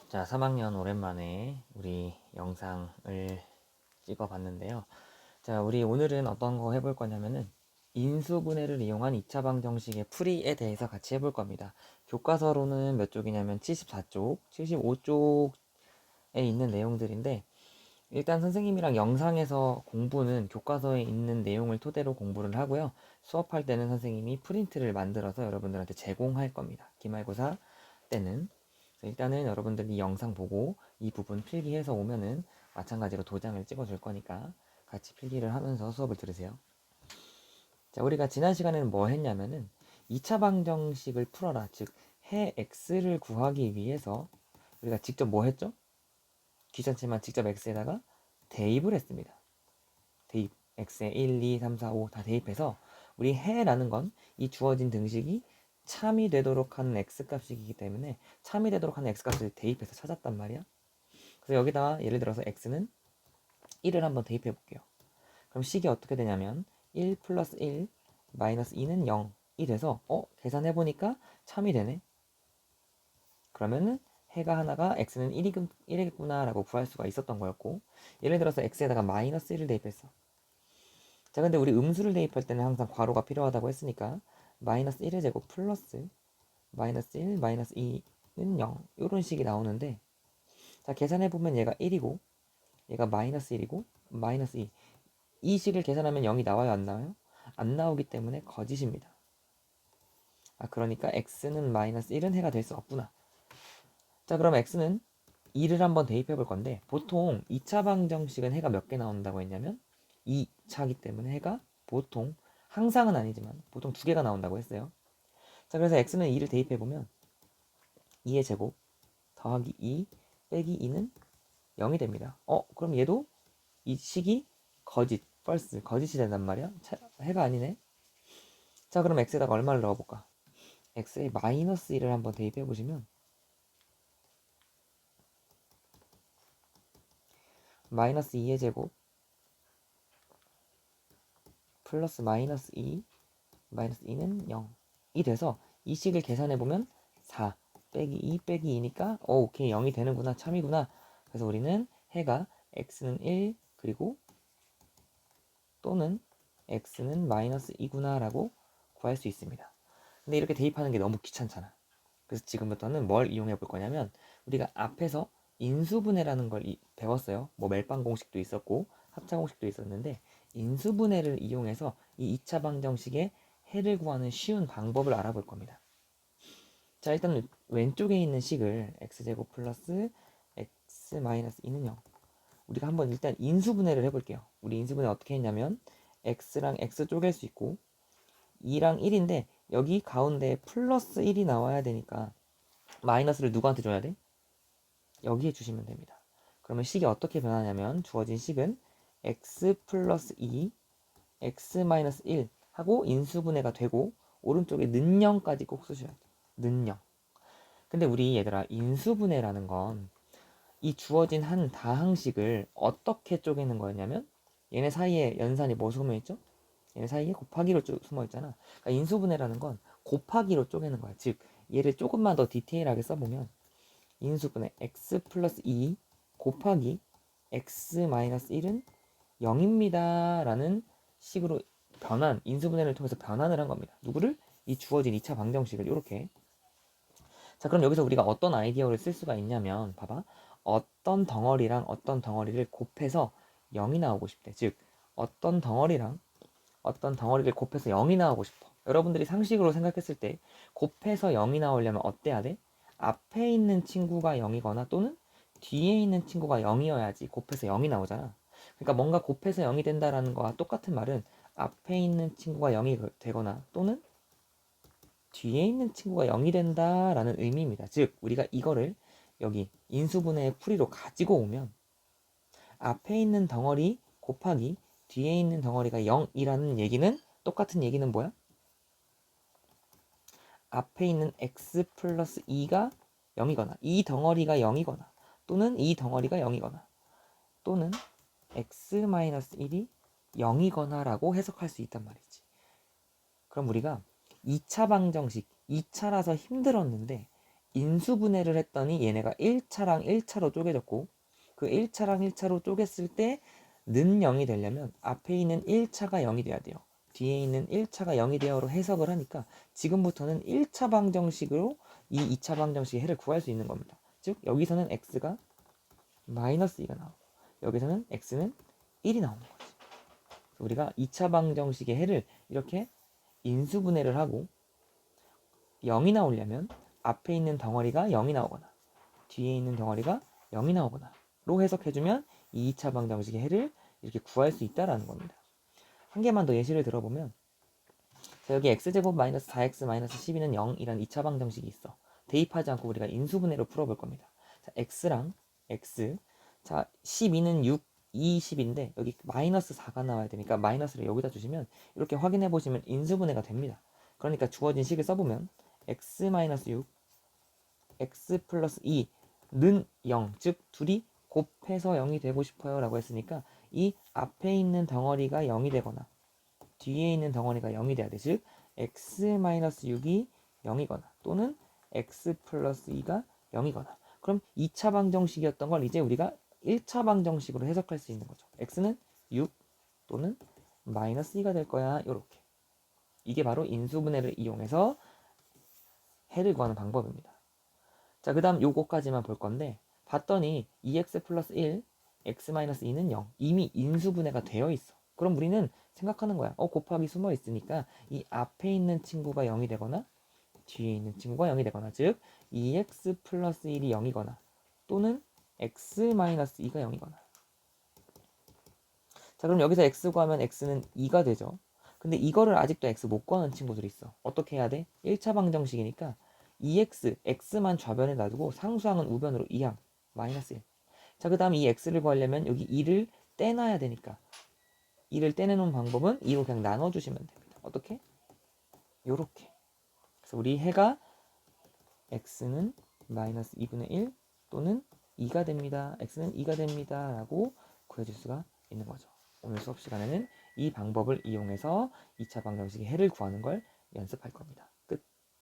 자, 3학년 오랜만에 우리 영상을 찍어봤는데요. 자, 우리 오늘은 어떤 거 해볼 거냐면은 인수분해를 이용한 2차 방정식의 풀이에 대해서 같이 해볼 겁니다. 교과서로는 몇 쪽이냐면 74쪽, 75쪽에 있는 내용들인데 일단 선생님이랑 영상에서 공부는 교과서에 있는 내용을 토대로 공부를 하고요. 수업할 때는 선생님이 프린트를 만들어서 여러분들한테 제공할 겁니다. 기말고사 때는. 일단은 여러분들이 이 영상 보고 이 부분 필기해서 오면은 마찬가지로 도장을 찍어줄 거니까 같이 필기를 하면서 수업을 들으세요. 자, 우리가 지난 시간에는 뭐 했냐면은 2차 방정식을 풀어라. 즉, 해 x를 구하기 위해서 우리가 직접 뭐 했죠? 귀찮지만 직접 x에다가 대입을 했습니다. 대입. x에 1, 2, 3, 4, 5 다 대입해서 우리 해라는 건 이 주어진 등식이 참이 되도록 하는 x값이기 때문에 참이 되도록 하는 x값을 대입해서 찾았단 말이야. 그래서 여기다 예를 들어서 x는 1을 한번 대입해 볼게요. 그럼 식이 어떻게 되냐면 1 플러스 1 마이너스 2는 0이 돼서 계산해 보니까 참이 되네. 그러면은 해가 하나가 x는 1이겠구나 라고 구할 수가 있었던 거였고, 예를 들어서 x에다가 마이너스 1을 대입했어. 자, 근데 우리 음수를 대입할 때는 항상 괄호가 필요하다고 했으니까 마이너스 1의 제곱 플러스 마이너스 1 마이너스 2는 0 이런 식이 나오는데, 자, 계산해보면 얘가 1이고 얘가 마이너스 1이고 마이너스 2, 이 식을 계산하면 0이 나와요, 안 나와요? 안 나오기 때문에 거짓입니다. 그러니까 x는 마이너스 1은 해가 될 수 없구나. 자, 그럼 x는 2를 한번 대입해 볼 건데, 보통 2차 방정식은 해가 몇 개 나온다고 했냐면 2차기 때문에 해가 보통, 항상은 아니지만 보통 2개가 나온다고 했어요. 자, 그래서 x는 2를 대입해 보면 2의 제곱 더하기 2 빼기 2는 0이 됩니다. 그럼 얘도 이 식이 거짓이 된단 말이야. 해가 아니네. 자, 그럼 x에다가 얼마를 넣어볼까? x에 마이너스 1을 한번 대입해 보시면 마이너스 2의 제곱 플러스 마이너스 2 마이너스 2는 0이 돼서 이 식을 계산해보면 4 빼기 2 빼기 2니까 오케이, 0이 되는구나, 참이구나. 그래서 우리는 해가 x는 1 그리고 또는 x는 마이너스 2구나 라고 구할 수 있습니다. 근데 이렇게 대입하는 게 너무 귀찮잖아. 그래서 지금부터는 뭘 이용해 볼 거냐면, 우리가 앞에서 인수분해라는 걸 배웠어요. 뭐 멜빵 공식도 있었고 합차 공식도 있었는데, 인수분해를 이용해서 이 2차 방정식의 해를 구하는 쉬운 방법을 알아볼 겁니다. 자, 일단 왼쪽에 있는 식을 x제곱 플러스 x 마이너스 2는 0, 우리가 한번 일단 인수분해를 해볼게요. 우리 인수분해 어떻게 했냐면 x랑 x 쪼갤 수 있고 2랑 1인데 여기 가운데 플러스 1이 나와야 되니까 마이너스를 누구한테 줘야 돼? 여기에 주시면 됩니다. 그러면 식이 어떻게 변하냐면 주어진 식은 x 플러스 2 x 마이너스 1 하고 인수분해가 되고, 오른쪽에 는 0까지 꼭 쓰셔야 돼요. 는 0. 근데 우리 얘들아, 인수분해라는 건 이 주어진 한 다항식을 어떻게 쪼개는 거였냐면, 얘네 사이에 연산이 뭐 숨어있죠? 얘네 사이에 곱하기로 숨어있잖아. 그러니까 인수분해라는 건 곱하기로 쪼개는 거야. 즉, 얘를 조금만 더 디테일하게 써보면 인수분해 x 플러스 2 곱하기 x 마이너스 1은 0입니다 라는 식으로 인수분해를 통해서 변환을 한 겁니다. 누구를? 이 주어진 2차 방정식을 이렇게. 자, 그럼 여기서 우리가 어떤 아이디어를 쓸 수가 있냐면, 봐봐. 어떤 덩어리랑 어떤 덩어리를 곱해서 0이 나오고 싶대. 즉, 어떤 덩어리랑 어떤 덩어리를 곱해서 0이 나오고 싶어. 여러분들이 상식으로 생각했을 때 곱해서 0이 나오려면 어때야 돼? 앞에 있는 친구가 0이거나 또는 뒤에 있는 친구가 0이어야지 곱해서 0이 나오잖아. 그러니까 뭔가 곱해서 0이 된다라는 거와 똑같은 말은 앞에 있는 친구가 0이 되거나 또는 뒤에 있는 친구가 0이 된다라는 의미입니다. 즉, 우리가 이거를 여기 인수분해의 풀이로 가지고 오면 앞에 있는 덩어리 곱하기 뒤에 있는 덩어리가 0이라는 얘기는, 똑같은 얘기는 뭐야? 앞에 있는 x 플러스 2가 0이거나 이 덩어리가 0이거나 또는 이 덩어리가 0이거나 또는 x 마이너스 1이 0이거나 라고 해석할 수 있단 말이지. 그럼 우리가 2차 방정식, 2차라서 힘들었는데 인수분해를 했더니 얘네가 1차랑 1차로 쪼개졌고 그 1차랑 1차로 쪼갰을 때 는 0이 되려면 앞에 있는 1차가 0이 돼야 돼요. 뒤에 있는 1차가 0이 되어로 해석을 하니까 지금부터는 1차 방정식으로 이 2차 방정식의 해를 구할 수 있는 겁니다. 즉 여기서는 x가 마이너스 2가 나오고 여기서는 x는 1이 나오는 거지. 우리가 2차 방정식의 해를 이렇게 인수분해를 하고 0이 나오려면 앞에 있는 덩어리가 0이 나오거나 뒤에 있는 덩어리가 0이 나오거나 로 해석해주면 이 2차 방정식의 해를 이렇게 구할 수 있다라는 겁니다. 한 개만 더 예시를 들어보면 자, 여기 x제곱 마이너스 4x 마이너스 12는 0이란 2차 방정식이 있어. 대입하지 않고 우리가 인수분해로 풀어볼 겁니다. 자, x랑 x 자 12는 6, 20인데 여기 마이너스 4가 나와야 되니까 마이너스를 여기다 주시면 이렇게 확인해 보시면 인수분해가 됩니다. 그러니까 주어진 식을 써보면 x 마이너스 6 x 플러스 2는 0, 즉 둘이 곱해서 0이 되고 싶어요 라고 했으니까 이 앞에 있는 덩어리가 0이 되거나 뒤에 있는 덩어리가 0이 돼야 돼. 즉 x 마이너스 6이 0이거나 또는 x 플러스 2가 0이거나 그럼 2차 방정식이었던 걸 이제 우리가 1차 방정식으로 해석할 수 있는 거죠. x는 6 또는 마이너스 2가 될 거야. 요렇게. 이게 바로 인수분해를 이용해서 해를 구하는 방법입니다. 자, 그 다음 요거까지만 볼 건데 봤더니 2x 플러스 1, x 마이너스 2는 0 이미 인수분해가 되어 있어. 그럼 우리는 생각하는 거야. 곱하기 숨어 있으니까 이 앞에 있는 친구가 0이 되거나 뒤에 있는 친구가 0이 되거나 즉 2x 플러스 1이 0이거나 또는 x 마이너스 2가 0이거나 자, 그럼 여기서 x 구하면 x는 2가 되죠. 근데 이거를 아직도 x 못 구하는 친구들이 있어. 어떻게 해야 돼? 1차 방정식이니까 2x, x만 좌변에 놔두고 상수항은 우변으로 2항, 마이너스 1. 자, 그 다음 이 x를 구하려면 여기 2를 떼놔야 되니까 2를 떼내놓은 방법은 2로 그냥 나눠주시면 됩니다. 어떻게? 요렇게. 그래서 우리 해가 x는 마이너스 2분의 1 또는 2가 됩니다. x는 2가 됩니다. 라고 구해줄 수가 있는 거죠. 오늘 수업 시간에는 이 방법을 이용해서 2차 방정식의 해를 구하는 걸 연습할 겁니다.